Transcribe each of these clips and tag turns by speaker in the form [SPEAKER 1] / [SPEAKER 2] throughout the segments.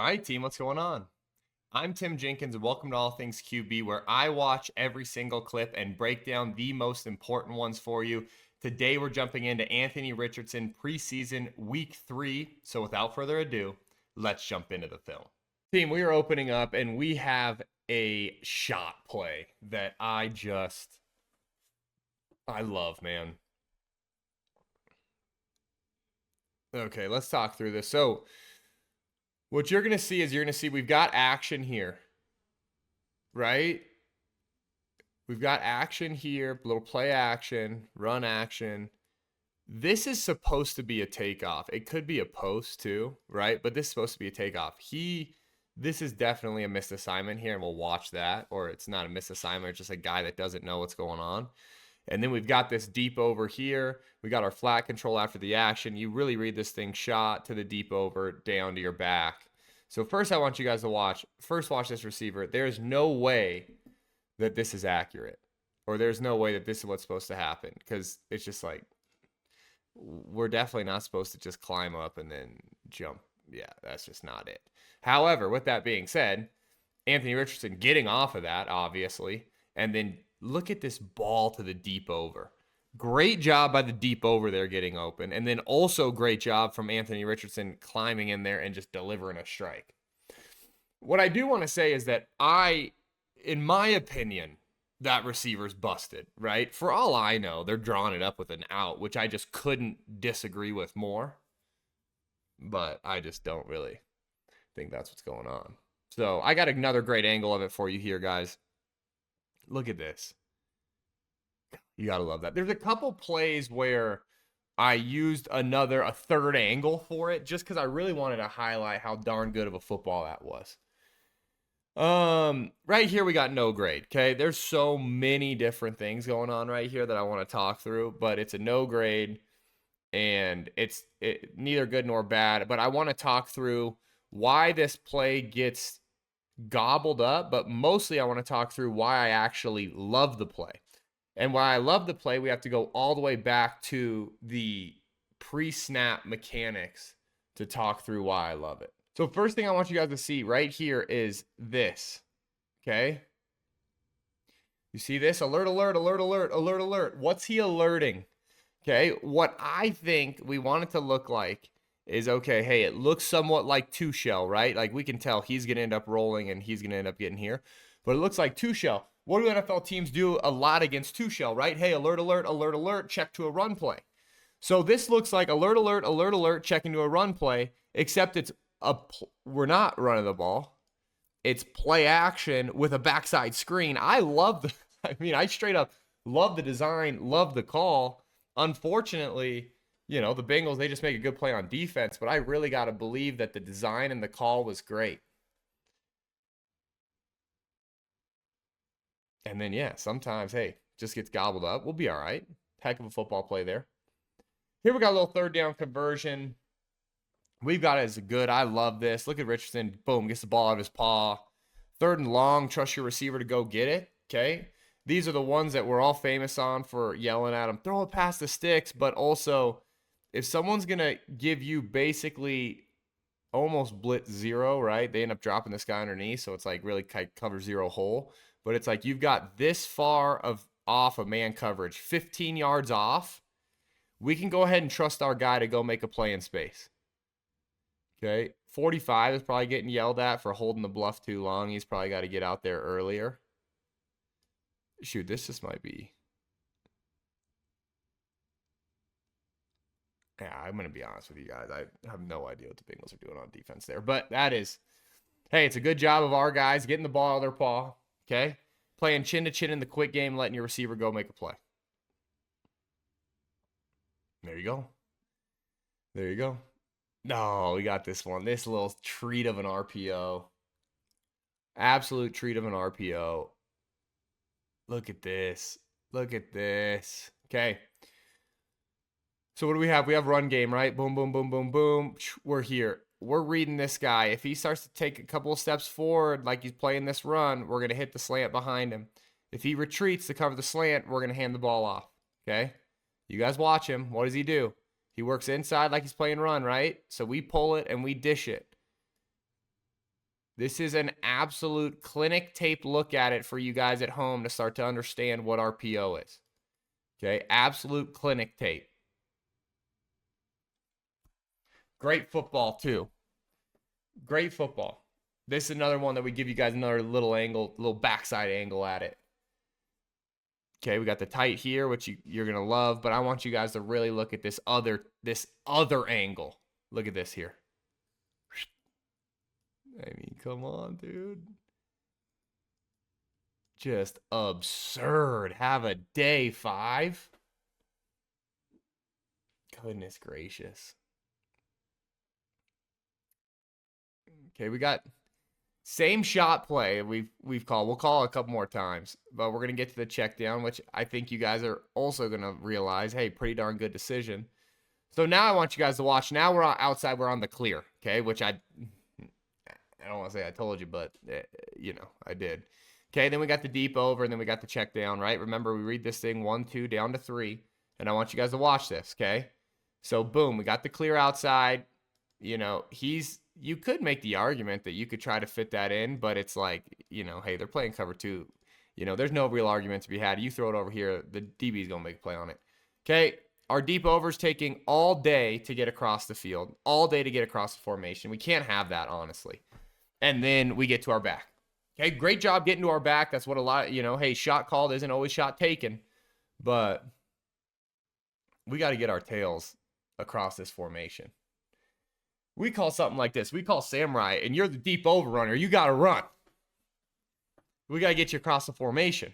[SPEAKER 1] All right, team, what's going on? I'm Tim Jenkins, and welcome to All Things QB, where I watch every single clip and break down the most important ones for you. Today, we're jumping into Anthony Richardson preseason week 3. So without further ado, let's jump into the film. Team, we are opening up, and we have a shot play that I love, man. Okay, let's talk through this. So what you're going to see is we've got action here, right? We've got action here, little play action, run action. This is supposed to be a takeoff. It could be a post too, right? But this is supposed to be a takeoff. This is definitely a missed assignment here, and we'll watch that. Or it's not a missed assignment, it's just a guy that doesn't know what's going on. And then we've got this deep over here. We got our flat control after the action. You really read this thing shot to the deep over down to your back. So first I want you guys to watch this receiver. There's no way that this is accurate. Or there's no way that this is what's supposed to happen. Because it's just like, we're definitely not supposed to just climb up and then jump. Yeah, that's just not it. However, with that being said, Anthony Richardson getting off of that, obviously, and then look at this ball to the deep over. Great job by the deep over there getting open. And then also great job from Anthony Richardson climbing in there and just delivering a strike. What I do want to say is that in my opinion, that receiver's busted, right? For all I know, they're drawing it up with an out, which I just couldn't disagree with more. But I just don't really think that's what's going on. So I got another great angle of it for you here, guys. Look at this. You got to love that. There's a couple plays where I used a third angle for it just because I really wanted to highlight how darn good of a football that was. Right here we got no grade, okay? There's so many different things going on right here that I want to talk through, but it's a no grade, and it's neither good nor bad, but I want to talk through why this play gets gobbled up, but mostly I want to talk through why I actually love the play. And why I love the play, we have to go all the way back to the pre-snap mechanics to talk through why I love it. So first thing I want you guys to see right here is this, okay? You see this? Alert, alert, alert, alert, alert, alert. What's he alerting? Okay, what I think we want it to look like is, okay, hey, it looks somewhat like two shell, right? Like we can tell he's going to end up rolling and he's going to end up getting here. But it looks like two shell. What do NFL teams do a lot against two shell, right? Hey, alert, alert, alert, alert, check to a run play. So this looks like alert, alert, alert, alert, checking to a run play, except we're not running the ball. It's play action with a backside screen. I straight up love the design, love the call. Unfortunately, the Bengals, they just make a good play on defense, but I really got to believe that the design and the call was great. And then, yeah, sometimes, hey, just gets gobbled up. We'll be all right. Heck of a football play there. Here we got a little third down conversion. We've got it as a good. I love this. Look at Richardson. Boom, gets the ball out of his paw. Third and long. Trust your receiver to go get it. Okay. These are the ones that we're all famous on for yelling at them. Throw it past the sticks. But also, if someone's going to give you basically almost blitz zero, right? They end up dropping this guy underneath. So it's like really cover zero hole. But it's like you've got this far off of man coverage, 15 yards off. We can go ahead and trust our guy to go make a play in space. Okay, 45 is probably getting yelled at for holding the bluff too long. He's probably got to get out there earlier. Shoot, this just might be. Yeah, I'm going to be honest with you guys. I have no idea what the Bengals are doing on defense there. But that is, hey, it's a good job of our guys getting the ball out of their paw. Okay, playing chin to chin in the quick game, letting your receiver go make a play. There you go. There you go. No, we got this one. This little treat of an RPO. Absolute treat of an RPO. Look at this. Look at this. Okay. So what do we have? We have run game, right? Boom, boom, boom, boom, boom. We're here. We're reading this guy. If he starts to take a couple of steps forward like he's playing this run, we're going to hit the slant behind him. If he retreats to cover the slant, we're going to hand the ball off. Okay? You guys watch him. What does he do? He works inside like he's playing run, right? So we pull it and we dish it. This is an absolute clinic tape look at it for you guys at home to start to understand what RPO is. Okay, absolute clinic tape. Great football, too. Great football. This is another one that we give you guys another little angle, little backside angle at it. Okay, we got the tight here, which you're going to love, but I want you guys to really look at this other angle. Look at this here. I mean, come on, dude. Just absurd. Have a day 5. Goodness gracious. Okay, we got same shot play we've called. We'll call it a couple more times, but we're going to get to the check down, which I think you guys are also going to realize, hey, pretty darn good decision. So now I want you guys to watch. Now we're outside. We're on the clear, okay, which I don't want to say I told you, but, I did. Okay, then we got the deep over, and then we got the check down, right? Remember, we read this thing 1, 2, down to 3, and I want you guys to watch this, okay? So, boom, we got the clear outside. You could make the argument that you could try to fit that in, but it's like, hey, they're playing cover 2. There's no real argument to be had. You throw it over here, the DB's going to make a play on it. Okay, our deep over's taking all day to get across the field, all day to get across the formation. We can't have that, honestly. And then we get to our back. Okay, great job getting to our back. That's what a lot, hey, shot called isn't always shot taken. But we got to get our tails across this formation. We call something like this. We call samurai, and you're the deep over runner. You got to run. We got to get you across the formation.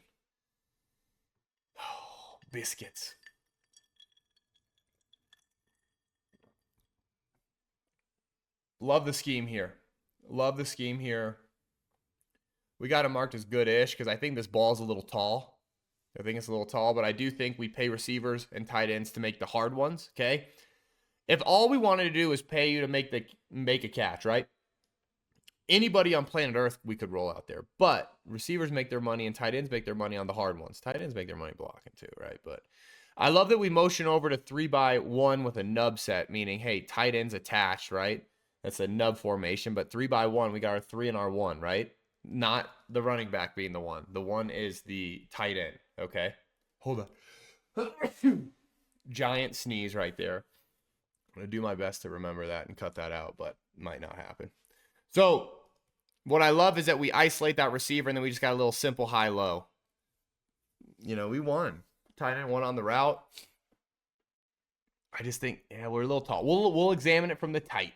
[SPEAKER 1] Oh, biscuits. Love the scheme here. Love the scheme here. We got it marked as good-ish because I think this ball's a little tall. I think it's a little tall, but I do think we pay receivers and tight ends to make the hard ones, okay? If all we wanted to do is pay you to make a catch, right? Anybody on planet Earth we could roll out there. But receivers make their money and tight ends make their money on the hard ones. Tight ends make their money blocking too, right? But I love that we motion over to 3-by-1 with a nub set, meaning, hey, tight ends attached, right? That's a nub formation, but 3-by-1, we got our 3 and our 1, right? Not the running back being the 1. The 1 is the tight end, okay? Hold on. Giant sneeze right there. I'm going to do my best to remember that and cut that out, but might not happen. So what I love is that we isolate that receiver, and then we just got a little simple high-low. We won. Tight end 1 on the route. I just think, we're a little tall. We'll examine it from the tight.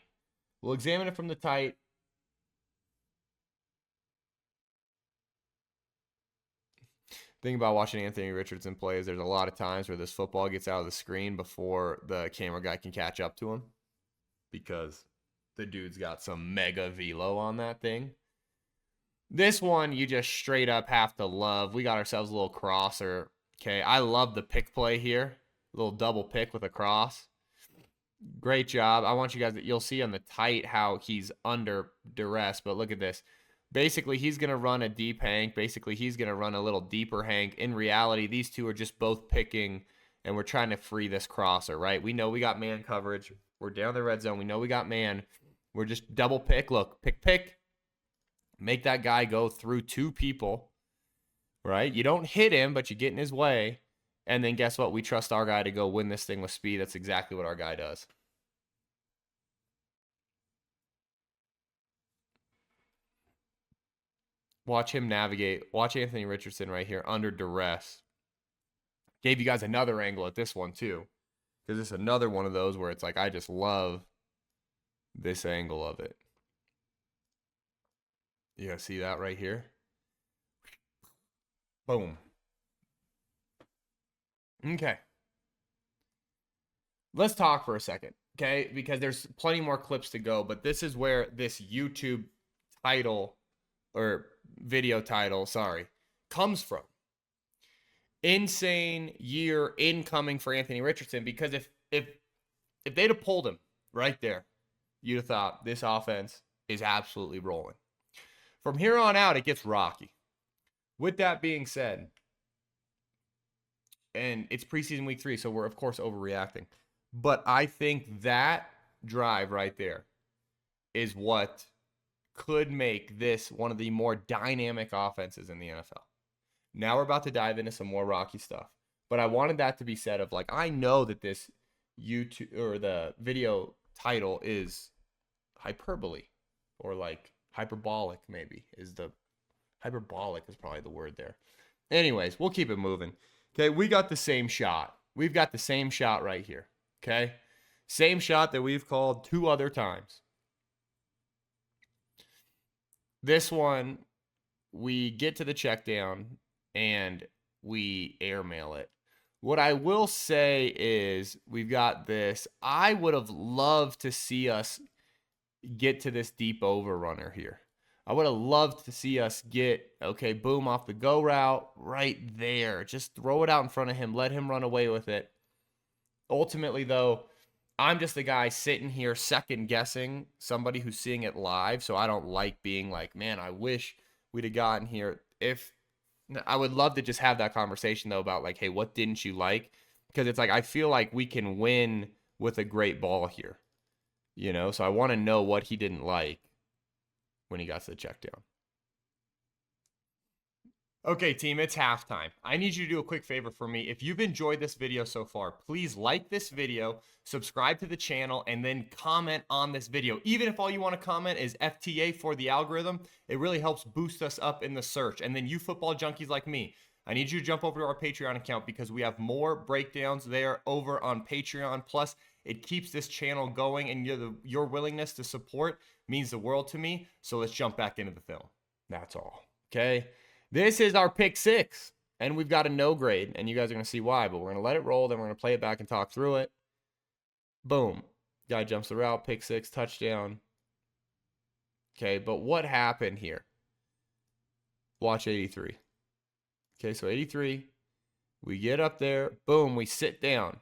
[SPEAKER 1] We'll examine it from the tight. Thing about watching Anthony Richardson play is there's a lot of times where this football gets out of the screen before the camera guy can catch up to him because the dude's got some mega velo on that thing. This one, you just straight up have to love. We got ourselves a little crosser. Okay, I love the pick play here. A little double pick with a cross. Great job. I want you guys, you'll see on the tight how he's under duress, but look at this. Basically, he's going to run a deep hank. Basically, he's going to run a little deeper hank. In reality, these two are just both picking, and we're trying to free this crosser, right? We know we got man coverage. We're down the red zone. We know we got man. We're just double pick. Look, pick. Make that guy go through 2 people, right? You don't hit him, but you get in his way. And then guess what? We trust our guy to go win this thing with speed. That's exactly what our guy does. Watch him navigate. Watch Anthony Richardson right here under duress. Gave you guys another angle at this one too. Because it's another one of those where it's like, I just love this angle of it. You guys see that right here? Boom. Okay. Let's talk for a second, okay? Because there's plenty more clips to go, but this is where this YouTube title or video title, comes from. Insane year incoming for Anthony Richardson, because if they'd have pulled him right there, you'd have thought this offense is absolutely rolling. From here on out, it gets rocky. With that being said, and it's preseason week 3, so we're, of course, overreacting. But I think that drive right there is what could make this one of the more dynamic offenses in the NFL. Now we're about to dive into some more Rocky stuff. But I wanted that to be said of like, I know that this YouTube or the video title is hyperbole or like hyperbolic, maybe is the hyperbolic is probably the word there. Anyways, we'll keep it moving. Okay, we got the same shot. We've got the same shot right here. Okay, same shot that we've called 2 other times. This one, we get to the check down and we airmail it. What I will say is we've got this. I would have loved to see us get to this deep over runner here. I would have loved to see us get, okay, boom, off the go route right there. Just throw it out in front of him. Let him run away with it. Ultimately, though, I'm just the guy sitting here second guessing somebody who's seeing it live. So I don't like being like, man, I wish we'd have gotten here. I would love to just have that conversation, though, about like, hey, what didn't you like? Because it's like, I feel like we can win with a great ball here, you know? So I want to know what he didn't like when he got to the check down. Okay, team, it's halftime. I need you to do a quick favor for me. If you've enjoyed this video so far, please like this video, subscribe to the channel, and then comment on this video. Even if all you want to comment is FTA for the algorithm, it really helps boost us up in the search. And then you football junkies like me, I need you to jump over to our Patreon account because we have more breakdowns there over on Patreon. Plus, it keeps this channel going, and your willingness to support means the world to me. So let's jump back into the film. That's all. Okay? This is our pick 6, and we've got a no grade, and you guys are going to see why, but we're going to let it roll, then we're going to play it back and talk through it. Boom. Guy jumps the route, pick 6, touchdown. Okay, but what happened here? Watch 83. Okay, so 83, we get up there, boom, we sit down.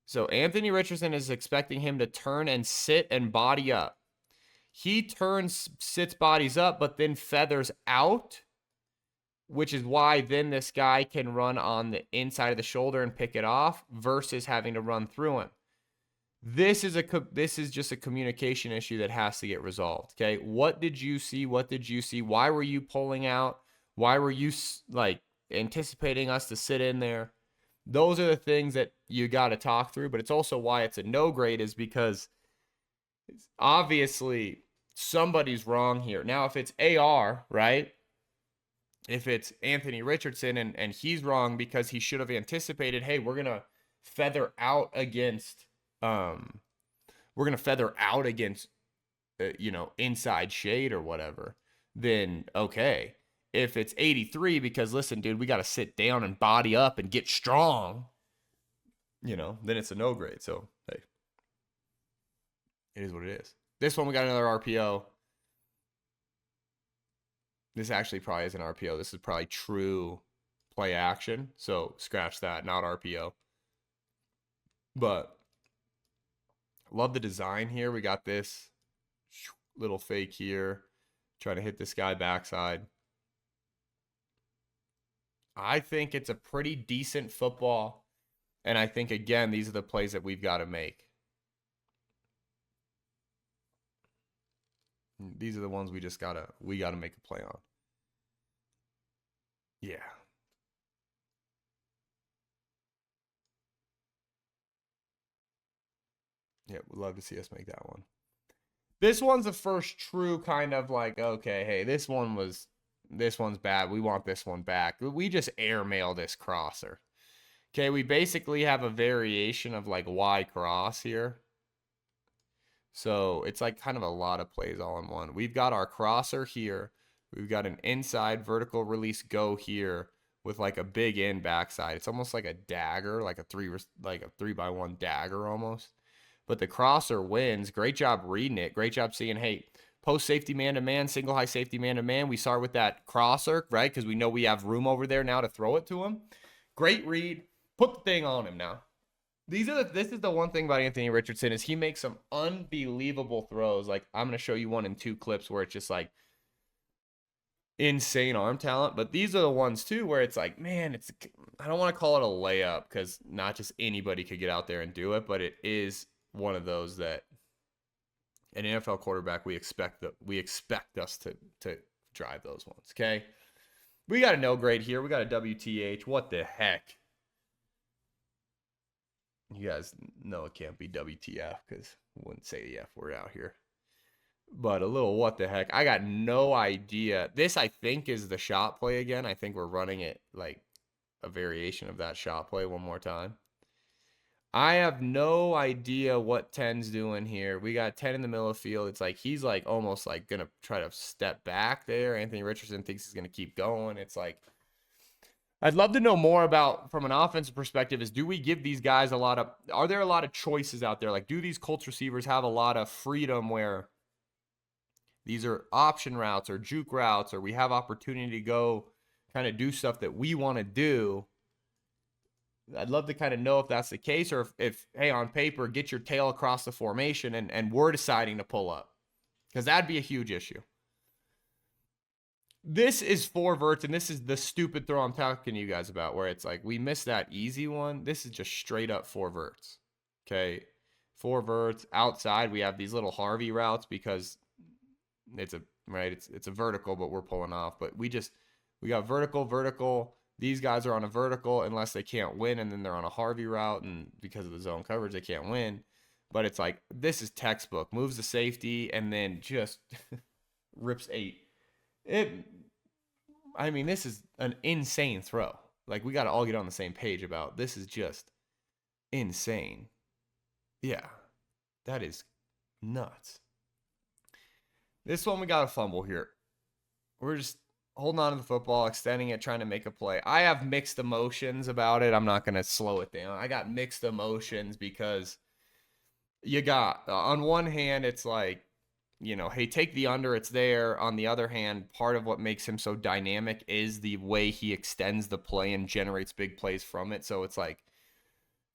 [SPEAKER 1] So Anthony Richardson is expecting him to turn and sit and body up. He turns, sits, bodies up, but then feathers out, which is why then this guy can run on the inside of the shoulder and pick it off versus having to run through him. This is just a communication issue that has to get resolved. Okay, what did you see? What did you see? Why were you pulling out? Why were you like anticipating us to sit in there? Those are the things that you got to talk through. But it's also why it's a no grade, is because obviously somebody's wrong here. Now, if it's AR, right? If it's Anthony Richardson and he's wrong because he should have anticipated, hey, we're going to feather out against, inside shade or whatever, then okay. If it's 83 because, listen, dude, we got to sit down and body up and get strong, then it's a no grade. So, hey, it is what it is. This one, we got another RPO. This actually probably is an RPO. This is probably true play action. So scratch that, not RPO. But love the design here. We got this little fake here. Trying to hit this guy backside. I think it's a pretty decent football. And I think, again, these are the plays that we've got to make. These are the ones we gotta make a play on. Yeah. Yeah, we'd love to see us make that one. This one's the first true kind of like, okay, hey, this one's bad. We want this one back. We just airmail this crosser. Okay, we basically have a variation of like Y cross here. So it's like kind of a lot of plays all in one. We've got our crosser here. We've got an inside vertical release go here with like a big in backside. It's almost like a dagger, like a 3x1 dagger almost. But the crosser wins. Great job reading it. Great job seeing, hey, post safety man-to-man, single high safety man-to-man. We start with that crosser, right? Because we know we have room over there now to throw it to him. Great read. Put the thing on him now. This is the one thing about Anthony Richardson is he makes some unbelievable throws. Like, I'm going to show you one in 2 clips where it's just like insane arm talent. But these are the ones too where it's like, man, I don't want to call it a layup because not just anybody could get out there and do it, but it is one of those that An NFL quarterback, we expect us to drive those ones. Okay, we got a no grade here. We got a WTH. What the heck? You guys know it can't be WTF because we wouldn't say the F word out here. But a little what the heck. I got no idea. This, I think, is the shot play again. I think we're running it like a variation of that shot play one more time. I have no idea what 10's doing here. We got 10 in the middle of the field. It's like he's like almost like going to try to step back there. Anthony Richardson thinks he's going to keep going. It's like, I'd love to know more about, from an offensive perspective, is do we give these guys are there a lot of choices out there? Like, do these Colts receivers have a lot of freedom where these are option routes or juke routes, or we have opportunity to go kind of do stuff that we want to do? I'd love to kind of know if that's the case, or if hey, on paper, get your tail across the formation and we're deciding to pull up, because that'd be a huge issue. This is 4 verts, and this is the stupid throw I'm talking to you guys about, where it's like we missed that easy one. This is just straight up 4 verts. Okay, 4 verts. Outside, we have these little Harvey routes because it's a vertical, but we're pulling off. But we got vertical. These guys are on a vertical unless they can't win, and then they're on a Harvey route, and because of the zone coverage, they can't win. But it's like, this is textbook. Moves the safety, and then just rips 8. This is an insane throw. Like, we got to all get on the same page about this is just insane. Yeah, that is nuts. This one, we got a fumble here. We're just holding on to the football, extending it, trying to make a play. I have mixed emotions about it. I'm not going to slow it down. I got mixed emotions because you got, on one hand, it's like, hey, take the under, it's there. On the other hand, part of what makes him so dynamic is the way he extends the play and generates big plays from it. So it's like,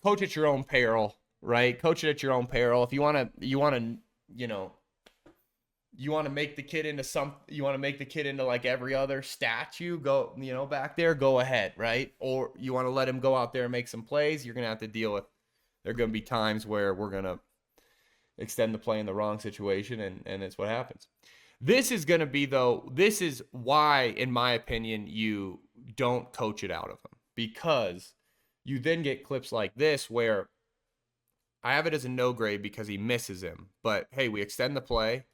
[SPEAKER 1] coach at your own peril, right? Coach it at your own peril. If you want to make the kid into like every other statue, go, back there, go ahead, right? Or you want to let him go out there and make some plays, you're going to have to deal with, there are going to be times where we're going to extend the play in the wrong situation, and it's what happens. This is going to be, though, this is why, in my opinion, you don't coach it out of him, because you then get clips like this where I have it as a no grade because he misses him. But, hey, we extend the play.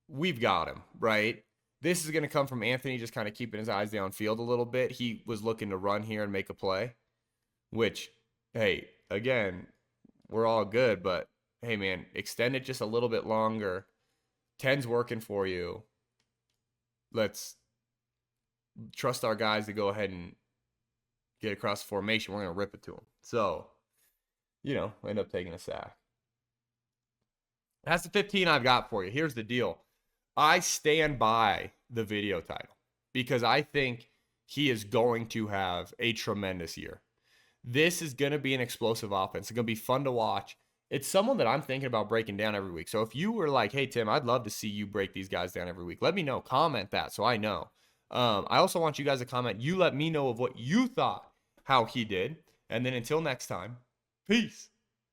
[SPEAKER 1] We've got him, right? This is going to come from Anthony just kind of keeping his eyes downfield a little bit. He was looking to run here and make a play, which, hey, again, we're all good, but hey, man, extend it just a little bit longer. 10's working for you. Let's trust our guys to go ahead and get across the formation. We're going to rip it to them. So, end up taking a sack. That's the 15 I've got for you. Here's the deal. I stand by the video title because I think he is going to have a tremendous year. This is going to be an explosive offense. It's going to be fun to watch. It's someone that I'm thinking about breaking down every week. So if you were like, hey, Tim, I'd love to see you break these guys down every week, let me know. Comment that so I know. I also want you guys to comment. You let me know of what you thought, how he did. And then until next time, peace.